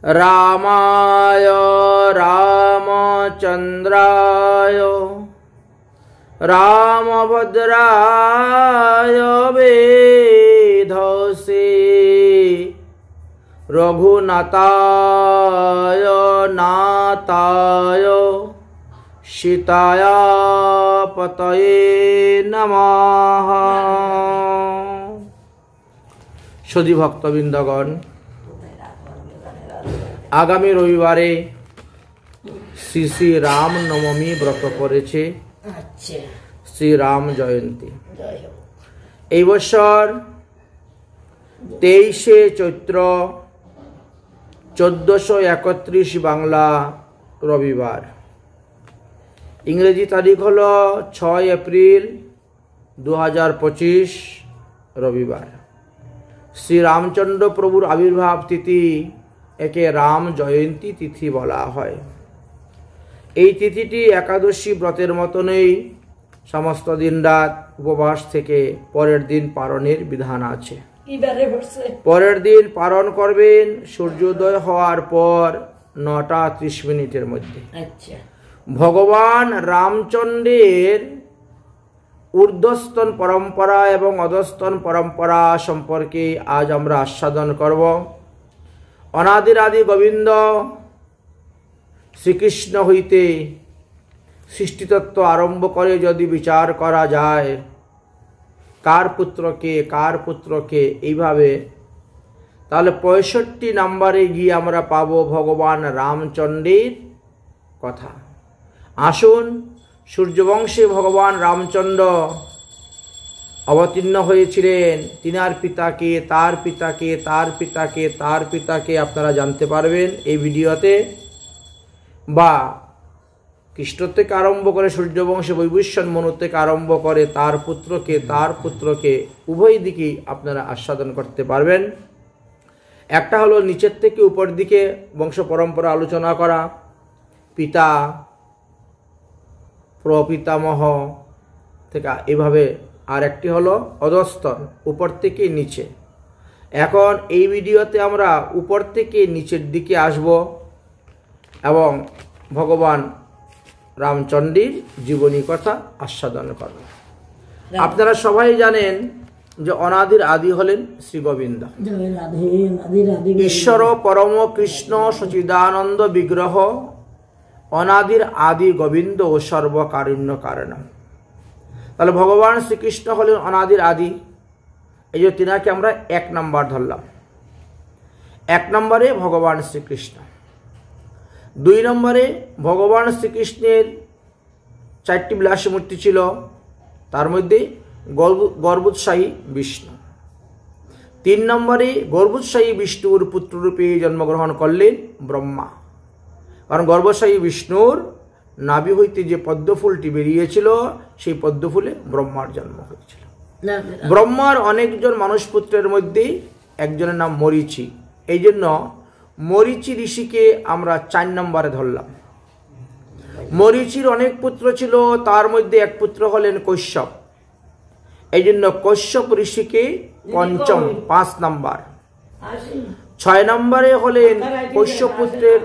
रामाय रामचंद्राय रामभद्राय वेधसे रघुनाथाय नाथाय सीताय पतये नमः। सदी भक्तबृंदगण, आगामी रविवारे श्री श्री राम नवमी व्रत पड़ेছে श्री राम जयंती। এই বছর 23শে চৈত্র 1431 বাংলা রবিবার, ইংরেজি তারিখ হলো 6 এপ্রিল 2025 রবিবার। শ্রী রামচন্দ্র প্রভুর আবির্ভাব তিথি একে রাম জয়ন্তী তিথি বলা হয়। এই তিথিটি একাদশী ব্রতের মতনই সমস্ত দিন রাত উপবাস থেকে পরের দিন পালনের বিধান আছে। পরের দিন পালন করবেন সূর্যোদয় হওয়ার পর 9:30 মধ্যে। ভগবান রামচন্দ্রের ঊর্ধ্বস্তন পরম্পরা এবং অধস্তন পরম্পরা সম্পর্কে আজ আমরা আস্বাদন করব। অনাদির আদি গোবিন্দ শ্রীকৃষ্ণ হইতে সৃষ্টিতত্ত্ব আরম্ভ করে যদি বিচার করা যায়, কার পুত্রকে এইভাবে, তাহলে 65 নম্বরে গিয়ে আমরা পাব ভগবান রামচন্দ্রের কথা। আসুন, সূর্যবংশে ভগবান রামচন্দ্র অবতীর্ণ হয়েছিলেন। তিনার পিতাকে, তার পিতাকে, তার পিতাকে, তার পিতাকে আপনারা জানতে পারবেন এই ভিডিওতে, বা কৃষ্ণ থেকে আরম্ভ করে সূর্যবংশে বৈবস্বন মনু থেকে আরম্ভ করে তার পুত্রকে উভয় দিকেই আপনারা আস্বাদন করতে পারবেন। একটা হলো নিচের থেকে উপর দিকে বংশ পরম্পরা আলোচনা করা, পিতা প্রপিতামহ থেকে এভাবে, আর একটি হলো অধস্তন উপর থেকে নিচে। এখন এই ভিডিওতে আমরা উপর থেকে নিচের দিকে আসব এবং ভগবান রামচন্দ্রের জীবনী কথা আস্বাদন করব। আপনারা সবাই জানেন যে অনাদির আদি হলেন শ্রী গোবিন্দ, ঈশ্বর পরম কৃষ্ণ সচিদানন্দ বিগ্রহ, অনাদির আদি গোবিন্দ ও সর্বকারুণ্য কারণ। তাহলে ভগবান শ্রীকৃষ্ণ হলেন অনাদির আদি, এই যে তিনাকে আমরা 1 নম্বর ধরলাম। 1 নম্বরে ভগবান শ্রীকৃষ্ণ। 2 নম্বরে ভগবান শ্রীকৃষ্ণের 4টি বিলাসী মূর্তি ছিল, তার মধ্যে গর্বোৎসাহী বিষ্ণু। 3 নম্বরে গর্বোৎসাহী বিষ্ণুর পুত্ররূপে জন্মগ্রহণ করলেন ব্রহ্মা, কারণ গর্বোৎসাহী বিষ্ণুর নাভি হইতে যে পদ্মফুলটি বেরিয়েছিল সেই পদ্মফুলে ব্রহ্মার জন্ম হয়েছিল। ব্রহ্মার অনেকজন মানুষ পুত্রের মধ্যে একজনের নাম মরীচি, এই জন্য মরীচি ঋষিকে আমরা 4 নম্বরে ধরলাম। মরীচির অনেক পুত্র ছিল, তার মধ্যে এক পুত্র হলেন কশ্যপ, এই জন্য কশ্যপ ঋষিকে পঞ্চম 5 নম্বর। 6 নম্বরে হলেন কশ্যপ পুত্রের,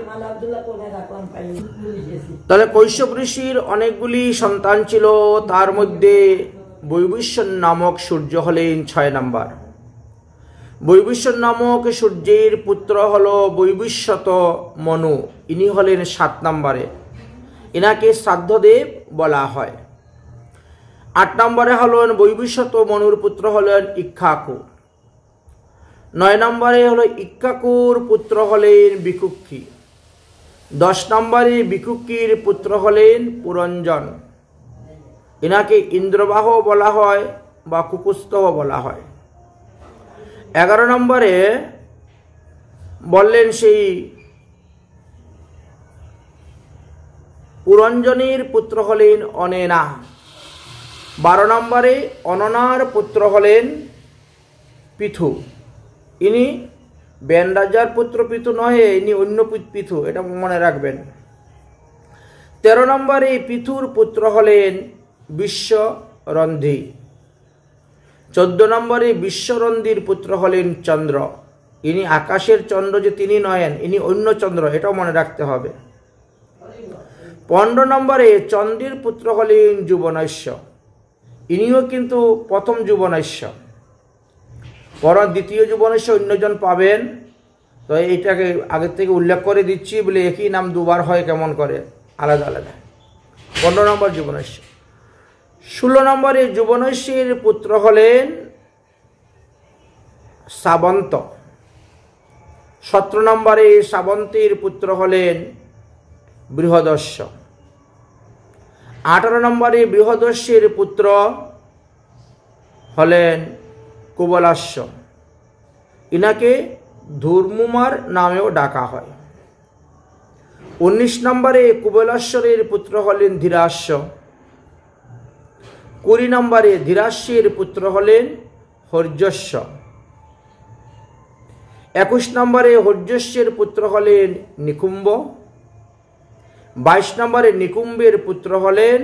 তাহলে কশ্যপ ঋষির অনেকগুলি সন্তান ছিল, তার মধ্যে বৈবস্বন নামক সূর্য হলেন 6 নম্বর। বৈবস্বন নামক সূর্যের পুত্র হল বৈবস্বত মনু, ইনি হলেন 7 নম্বরে, ইনাকে শ্রাদ্ধদেব বলা হয়। 8 নম্বরে হলেন বৈবস্বত মনুর পুত্র হলেন ইক্ষ্বাকু। 9 নম্বরে হলো ইক্ষ্বাকুর পুত্র হলেন বিকুক্ষী। 10 নম্বরে বিকুক্ষীর পুত্র হলেন পুরঞ্জন, ইনাকে ইন্দ্রবাহ বলা হয় বা কুকুস্তহ বলা হয়। 11 নম্বরে বললেন সেই পুরঞ্জনের পুত্র হলেন অনেনা। 12 নম্বরে অননার পুত্র হলেন পিথু, ইনি বেন রাজার পুত্র পিথু নহে, ইনি অন্য পিথু, এটা মনে রাখবেন। 13 নম্বরে পিথুর পুত্র হলেন বিশ্বরন্ধি। 14 নম্বরে বিশ্বরন্ধির পুত্র হলেন চন্দ্র। ইনি আকাশের চন্দ্র যে তিনি নয়েন, ইনি অন্য চন্দ্র, এটাও মনে রাখতে হবে। 15 নম্বরে চন্দ্রের পুত্র হলেন যুবনৈশ্য, ইনিও কিন্তু প্রথম যুবনৈশ্য। পর দ্বিতীয় যুবনৈশ্য অন্যজন পাবেন, তো এইটাকে আগের থেকে উল্লেখ করে দিচ্ছি বলে একই নাম দুবার হয় কেমন করে, আলাদা আলাদা। 15 নম্বর যুবনৈশ্য। 16 নম্বরে যুবনৈশ্যের পুত্র হলেন সাবন্ত। 17 নম্বরে সাবন্তের পুত্র হলেন বৃহদস্য। 18 নম্বরে বৃহদস্যের পুত্র হলেন কুবলাস্য, ইনাকে ধূর্মুমার নামেও ডাকা হয়। 19 নম্বরে কুবলাশ্বরের পুত্র হলেন ধীরাস্য। 20 নম্বরে ধীরাস্যের পুত্র হলেন হর্যস্য। 21 নম্বরে হর্যস্যের পুত্র হলেন নিকুম্ব। 22 নম্বরে নিকুম্বের পুত্র হলেন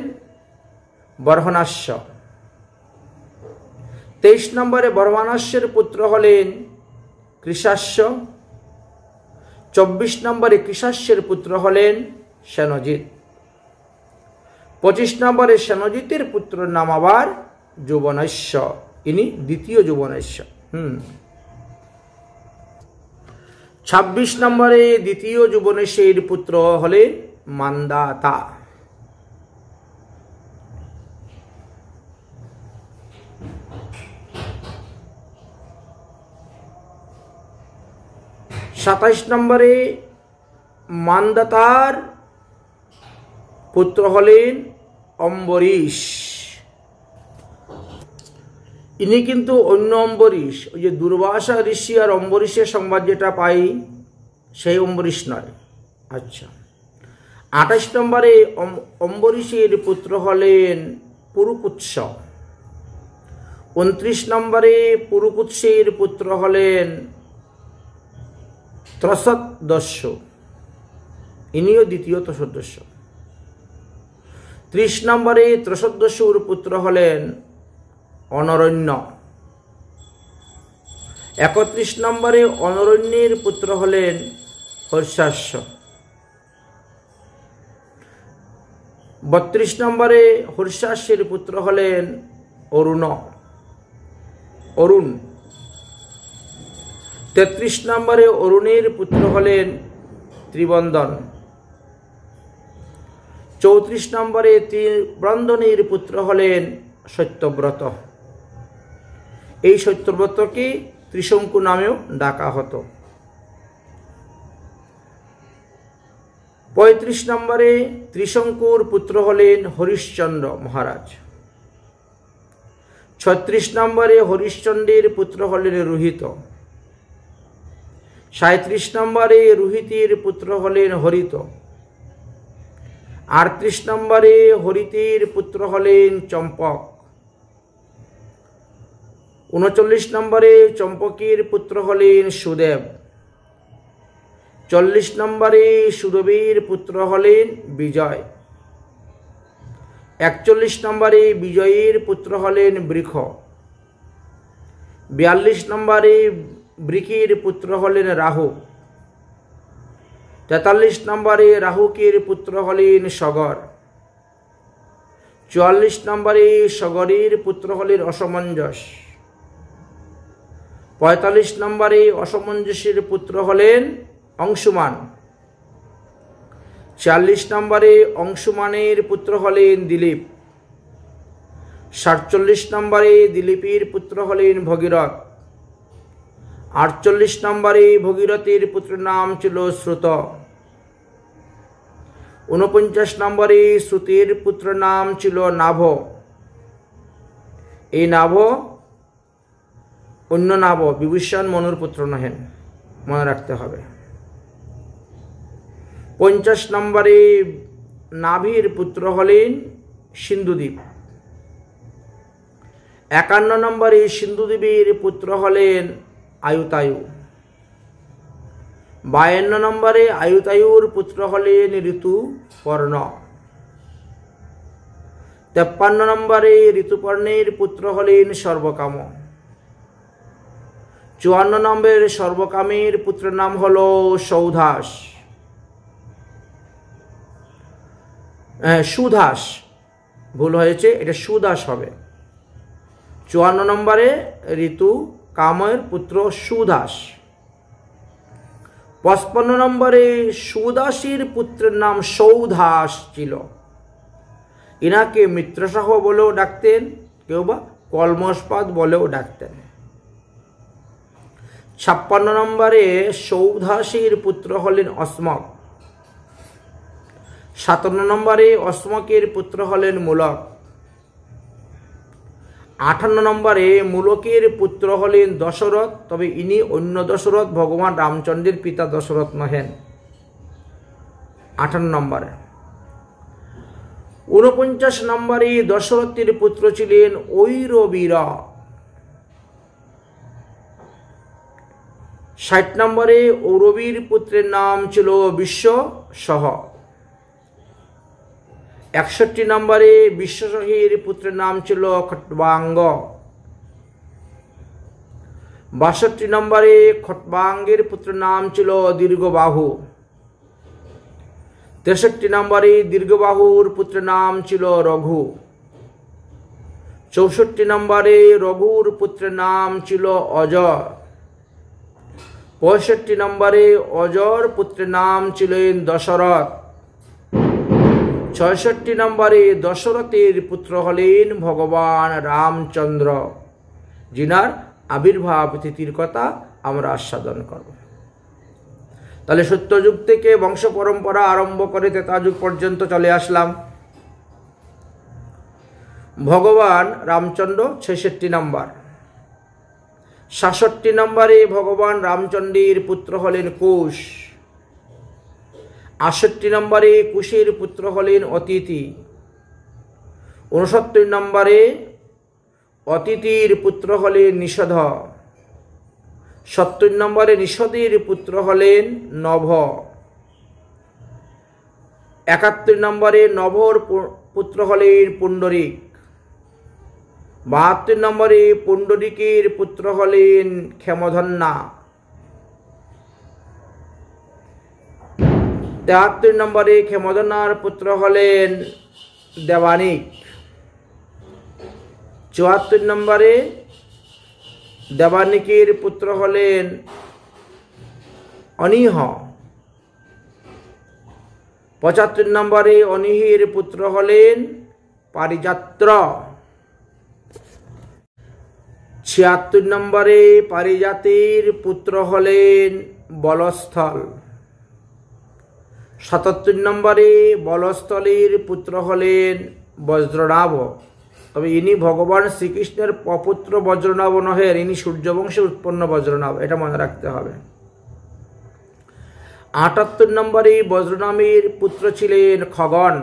বর্হনাস্য। 23 নম্বরে বর্হনাস্যের পুত্র হলেন কৃশাস্য। 24 নম্বরে কৃশাস্যের পুত্র হলেন সেনজিৎ। 25 নম্বরে সেনজিতের পুত্র নাম আবার যুবনৈশ্য, ইনি দ্বিতীয় যুবনৈশ্য। 26 নম্বরে দ্বিতীয় যুবনৈশ্যের পুত্র হলেন মান্দাতা। 27 নম্বরে মান্দাতার পুত্র হলেন অম্বরীশ, ইনি কিন্তু অন্য অম্বরীশ, ওই যে দুর্বাসা ঋষি আর অম্বরীশের সংবাদ যেটা পাই সেই অম্বরীশ নয়। আচ্ছা, 28 নম্বরে অম্বরীশের পুত্র হলেন পুরুকুৎস। 29 নম্বরে পুরুকুৎসের পুত্র হলেন ত্রসদস্য, ইনিও দ্বিতীয় ত্রসদস্য। 30 নম্বরে ত্রসদস্যুর পুত্র হলেন অনরণ্য। 31 নম্বরে অনরণ্যের পুত্র হলেন হর্ষাস্য। 32 নম্বরে হর্ষাস্যের পুত্র হলেন অরুণ। 33 নম্বরে অরুণের পুত্র হলেন ত্রিবন্দন। 34 নম্বরে ত্রিবন্দনের পুত্র হলেন সত্যব্রত। এই সত্যব্রতকে ত্রিশঙ্কু নামেও ডাকা হতো। 35 নম্বরে ত্রিশঙ্কুর পুত্র হলেন হরিশ্চন্দ্র মহারাজ। 36 নম্বরে হরিশ্চন্দ্রের পুত্র হলেন রোহিত। 37 নম্বরে রোহিতের পুত্র হলেন হরিত। 38 নম্বরে হরিতের পুত্র হলেন চম্পক। 39 নম্বরে চম্পকের পুত্র হলেন সুদেব। 40 নম্বরে সুদেবের পুত্র হলেন বিজয়। 41 নম্বরে বিজয়ের পুত্র হলেন বৃষ। 42 নম্বরে বৃষের পুত্র হলেন রাহু। 43 নম্বরে রাহুকের পুত্র হলেন সগর। 44 নম্বরে সগরের পুত্র হলেন অসমঞ্জস। 45 নম্বরে অসমঞ্জসের পুত্র হলেন অংশুমান। 40 নম্বরে অংশুমানের পুত্র হলেন দিলীপ। 47 নম্বরে দিলীপের পুত্র হলেন ভগীরথ। 48 নম্বরে ভগীরথের পুত্র নাম ছিল শ্রুত। 49 নম্বরে শ্রুতের পুত্র নাম ছিল নাভ। এই নাভ অন্য নাভ, বিভীষণ মনুর পুত্র নহেন, মনে রাখতে হবে। 50 নম্বরে নাভির পুত্র হলেন সিন্ধুদ্বীপ। 51 নম্বরে সিন্ধুদ্বীপের পুত্র হলেন আয়ুতায়ু। 52 নম্বরে আয়ুতায়ুর পুত্র হলেন ঋতুপর্ণ। 53 নম্বরে ঋতুপর্ণের পুত্র হলেন সর্বকাম। 54 নম্বরের সর্বকামের পুত্রের নাম হলো সৌদাস, সুদাস, ভুল হয়েছে, এটা সুদাস হবে। 54 নম্বরে ঋতু কামের পুত্র সুদাস। 55 নম্বরে সুদাসীর পুত্রের নাম সৌদাস ছিল। ইনাকে মিত্রসহ বলেও ডাকতেন, কেউ বা কলমসপাদ বলেও ডাকতেন। 56 নম্বরে সৌদাসীর পুত্র হলেন অসমক। 57 নম্বরে অসমকের পুত্র হলেন মূলক। 58 নম্বরে মূলকের পুত্র হলেন দশরথ, তবে ইনি অন্য দশরথ, ভগবান রামচন্দ্রের পিতা দশরথ নহেন। 58 নম্বরে 49 নম্বরে দশরথের পুত্র ছিলেন ঐরবীর। 60 নম্বরে ঔরবীর পুত্রের নাম ছিল বিশ্বসহ। 61 নম্বরে বিশ্বসহীর পুত্রের নাম ছিল খট্বাঙ্গ। 62 নম্বরে খট্বাঙ্গের পুত্রের নাম ছিল দীর্ঘবাহু। 63 নম্বরে দীর্ঘবাহুর পুত্রের নাম ছিল রঘু। 64 নম্বরে রঘুর পুত্রের নাম ছিল অজয়। 65 নম্বরে অজর পুত্রের নাম ছিলেন দশরথ। 66 নম্বরে দশরথের পুত্র হলেন ভগবান রামচন্দ্র, যিনার আবির্ভাব তিথির কথা আমরা আস্বাদন করব। তাহলে সত্যযুগ থেকে বংশ পরম্পরা আরম্ভ করে ত্রেতাযুগ পর্যন্ত চলে আসলাম। ভগবান রামচন্দ্র 66 নম্বর। 67 নম্বরে ভগবান রামচন্দ্রের পুত্র হলেন কুশ। 68 নম্বরে কুশের পুত্র হলেন অতিথি। 69 নম্বরে অতিথির পুত্র হলেন নিষধ। 70 নম্বরে নিষদের পুত্র হলেন নভ। 71 নম্বরে নভর পুত্র হলেন পুণ্ডরিক। 72 নম্বরে পুণ্ডরিকের পুত্র হলেন ক্ষেমধন্যা। 73 নম্বরে ক্ষেমধন্যার পুত্র হলেন দেবানিক। 74 নম্বরে দেবানিকের পুত্র হলেন অনিহ। 75 নম্বরে অনিহের পুত্র হলেন পারিজাত্র। 76 নম্বরে পারিজাতের পুত্র হলেন বলস্থল। 77 নম্বরে বলস্থলের পুত্র হলেন বজ্রনাভ, তবে ইনি ভগবান শ্রীকৃষ্ণের অপুত্র বজ্রনাভ নহেন, ইনি সূর্যবংশে উৎপন্ন বজ্রনাভ, এটা মনে রাখতে হবে। 78 নম্বরে বজ্রনামের পুত্র ছিলেন খগন।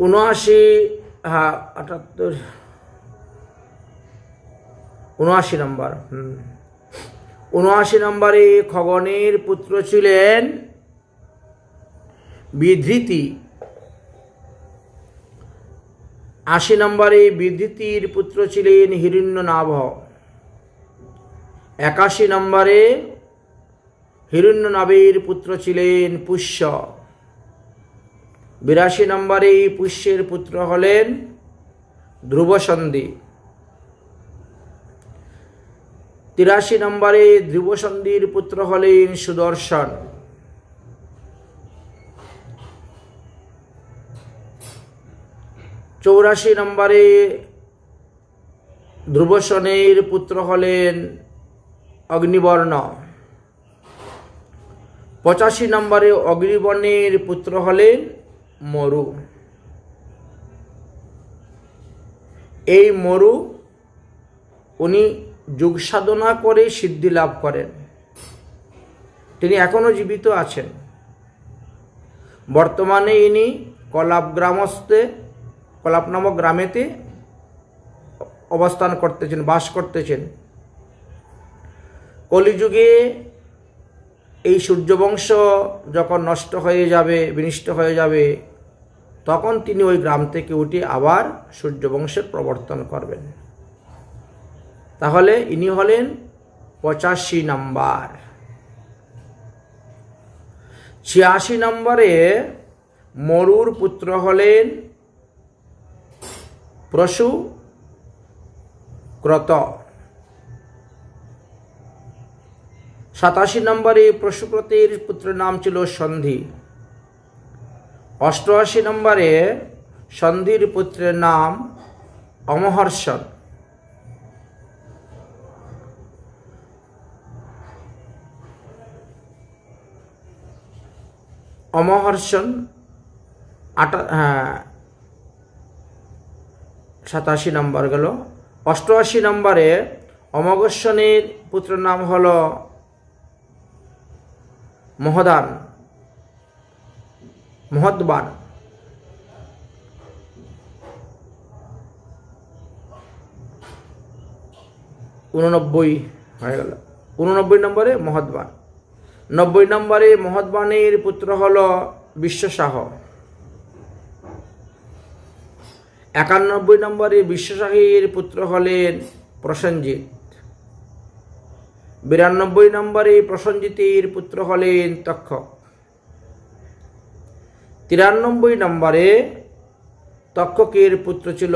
79 নম্বর 79 নম্বরে খগনের পুত্র ছিলেন বিধৃতি। 80 নম্বরে বিধৃতির পুত্র ছিলেন হিরণ্যনাভ। 81 নম্বরে হিরণ্যনাভের পুত্র ছিলেন পুষ্য। 82 নম্বরে পুষ্যের পুত্র হলেন ধ্রুবসন্ধি। 83 নম্বরে ধ্রুবসন্ধির পুত্র হলেন সুদর্শন। 84 নম্বরে ধ্রুবসেনের পুত্র হলেন অগ্নিবর্ণ। 85 নম্বরে অগ্নিবর্ণের পুত্র হলেন মরু। এই মরু উনি যোগ সাধনা করে সিদ্ধি লাভ করেন, তিনি এখনো জীবিত আছেন। বর্তমানে ইনি কলাপ গ্রামস্থে, কলাপ নামক গ্রামেতে অবস্থান করতেছেন, বাস করতেছেন। কলিযুগে এই সূর্যবংশ যখন নষ্ট হয়ে যাবে, বিনষ্ট হয়ে যাবে, তখন তিনি ওই গ্রাম থেকে উঠে আবার সূর্যবংশের প্রবর্তন করবেন। তাহলে ইনি হলেন 85 নম্বর। 86 নম্বরে মরুর পুত্র হলেন প্রসুক্রত। 87 নম্বরে প্রসুক্রতের পুত্রের নাম ছিল সন্ধি। 88 নম্বরে সন্ধির পুত্রের নাম অমহর্ষণ। অমহর্ষণ 87 নম্বর গেল। 88 নম্বরে অমঘর্ষণের পুত্রের নাম হল মহদান, মহদ্বান। 89 হয়ে গেল। 89 নম্বরে মহদ্বান। 90 নম্বরে মহদ্বানের পুত্র হল বিশ্বসাহ। 91 নম্বরে বিশ্বসাহীর পুত্র হলেন প্রসেনজিৎ। 92 নম্বরে প্রসেনজিতের পুত্র হলেন তক্ষক। 93 নম্বরে তক্ষকের পুত্র ছিল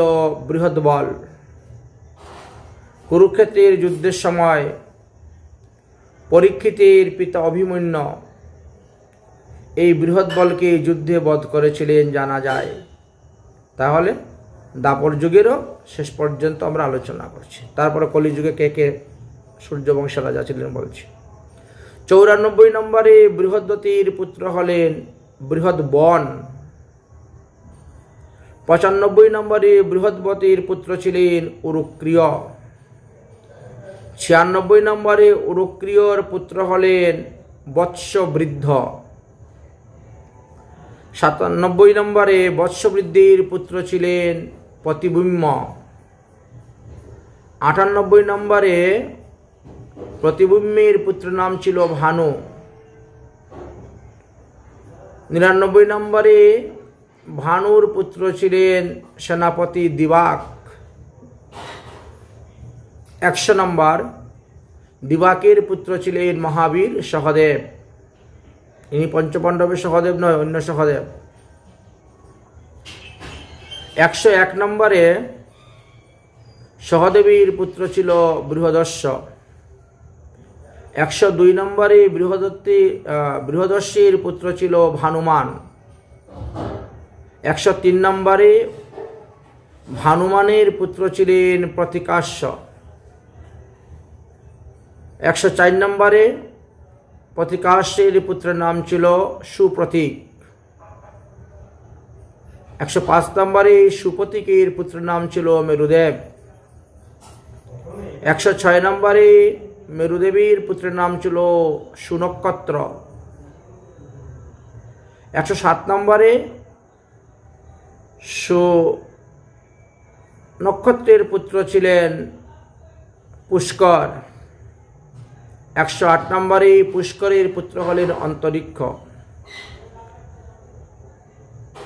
বৃহদ্বল। কুরুক্ষেত্রের যুদ্ধের সময় পরীক্ষিতের পিতা অভিমন্যু এই বৃহদ্বলকে যুদ্ধে বধ করেছিলেন জানা যায়। তাহলে দাপর যুগেরও শেষ পর্যন্ত আমরা আলোচনা করছি। তারপরে কলিযুগে কে কে সূর্যবংশের রাজা ছিলেন বলছি। 94 নম্বরে বৃহদ্বতীর পুত্র হলেন বৃহদ্বন। 95 নম্বরে বৃহদ্বতীর পুত্র ছিলেন উরুক্রিয়। 96 নম্বরে উরুক্রিয়র পুত্র হলেন বৎসবৃদ্ধ। 97 নম্বরে বৎসবৃদ্ধির পুত্র ছিলেন প্রতিবিম্ব। 98 নম্বরে প্রতিবিম্বের পুত্র নাম ছিল ভানু। 99 নম্বরে ভানুর পুত্র ছিলেন সেনাপতি দিবাক। 100 নম্বর দিবাকের পুত্র ছিলেন মহাবীর সহদেব। ইনি পঞ্চপাণ্ডবের সহদেব নয়, অন্য সহদেব। 101 নম্বরে সহদেবীর পুত্র ছিল বৃহদস্য। 102 নম্বরে বৃহদস্যের পুত্র ছিল ভানুমান। 103 নম্বরে ভানুমানের পুত্র ছিলেন প্রতিকাশ্য। 104 নম্বরে প্রতিকাশ্যের পুত্রের নাম ছিল সুপ্রতীক। 105 নম্বরে সুপ্রতীকের পুত্রের নাম ছিল মেরুদেব। 106 নম্বরে মেরুদেবীর পুত্রের নাম ছিল সুনক্ষত্র। 107 নম্বরে সুনক্ষত্রের পুত্র ছিলেন পুষ্কর। 108 নম্বরে পুষ্করের পুত্র হলেন অন্তরিক্ষ।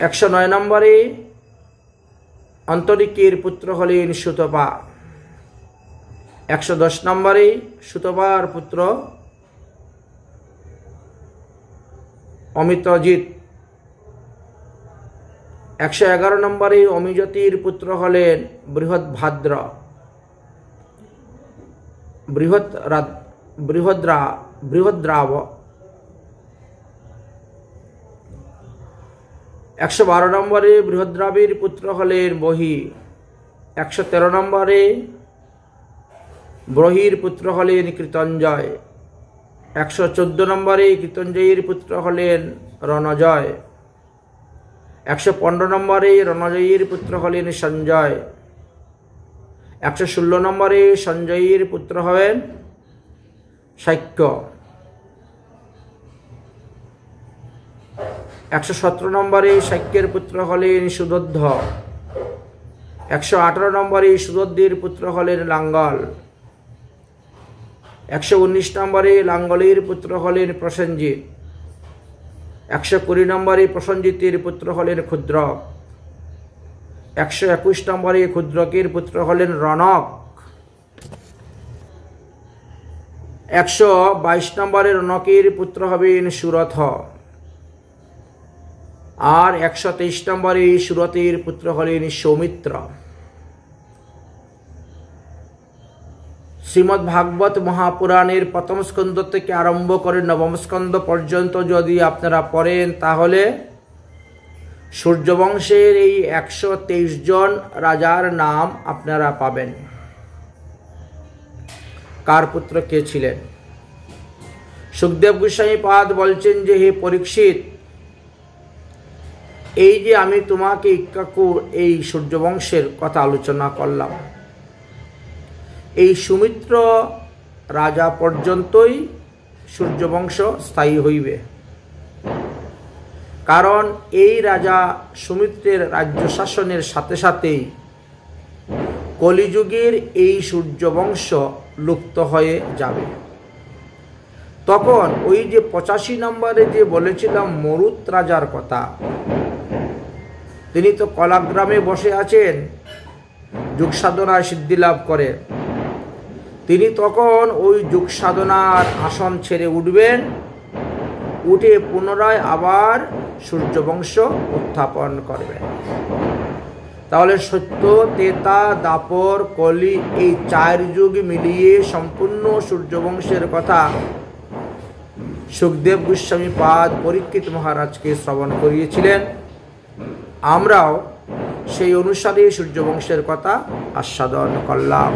109 নম্বরে অন্তরিক্ষের পুত্র হলেন সুতপা। 110 নম্বরে সুতপার পুত্র অমিতজিৎ। 111 নম্বরে অমিজতির পুত্র হলেন বৃহদ্ভাদ্র। বৃহদ্রাব। 112 নম্বরে বৃহদ্রাবের পুত্র হলেন বহি। 113 নম্বরে ব্রহির পুত্র হলেন কৃতঞ্জয়। 114 নম্বরে কৃতঞ্জয়ের পুত্র হলেন রণজয়। 115 নম্বরে রণজয়ের পুত্র হলেন সঞ্জয়। 116 নম্বরে সঞ্জয়ের পুত্র হবেন শাক্য। 117 নম্বরে শাক্যের পুত্র হলেন সুদোদ্ধ। 118 নম্বরে সুদোদ্ধের পুত্র হলেন লাঙ্গল। 119 নম্বরে লাঙ্গলের পুত্র হলেন প্রসেনজিৎ। 120 নম্বরে প্রসেনজিতের পুত্র হলেন ক্ষুদ্রক। 121 নম্বরে ক্ষুদ্রকের পুত্র হলেন রণক। 122 নম্বরের অনকের পুত্র হবেন সুরথ, আর 123 নম্বরে সুরথের পুত্র হলেন সৌমিত্র। শ্রীমদ্ ভাগবত মহাপুরাণের প্রথম স্কন্ধ থেকে আরম্ভ করে নবম স্কন্ধ পর্যন্ত যদি আপনারা পড়েন তাহলে সূর্যবংশের এই 123 জন রাজার নাম আপনারা পাবেন। কার পুত্র কে ছিলেন? সুখদেব গোস্বামী পাদ বলছেন যে হে পরীক্ষিত, এই যে আমি তোমাকে ইক্ষ্বাকুর এই সূর্যবংশের কথা আলোচনা করলাম, এই সুমিত্র রাজা পর্যন্তই সূর্যবংশ স্থায়ী হইবে। কারণ এই রাজা সুমিত্রের রাজ্য শাসনের সাথে সাথেই কলিযুগের এই সূর্যবংশ লুপ্ত হয়ে যাবে। তখন ওই যে 85 নম্বরে যে বলেছিলাম মরুত রাজার কথা, তিনি তো কলাগ্রামে বসে আছেন যোগ সাধনায় সিদ্ধি লাভ করে। তিনি তখন ওই যোগ সাধনার আসন ছেড়ে উঠবেন, উঠে পুনরায় আবার সূর্যবংশ উত্থাপন করবেন। তাহলে সত্য, ত্রেতা, দ্বাপর, কলি এই 4 যুগ মিলিয়ে সম্পূর্ণ সূর্যবংশের কথা সুখদেব গোস্বামী পাদ পরীক্ষিত মহারাজকে শ্রবণ করিয়েছিলেন। আমরাও সেই অনুসারে সূর্যবংশের কথা আস্বাদন করলাম।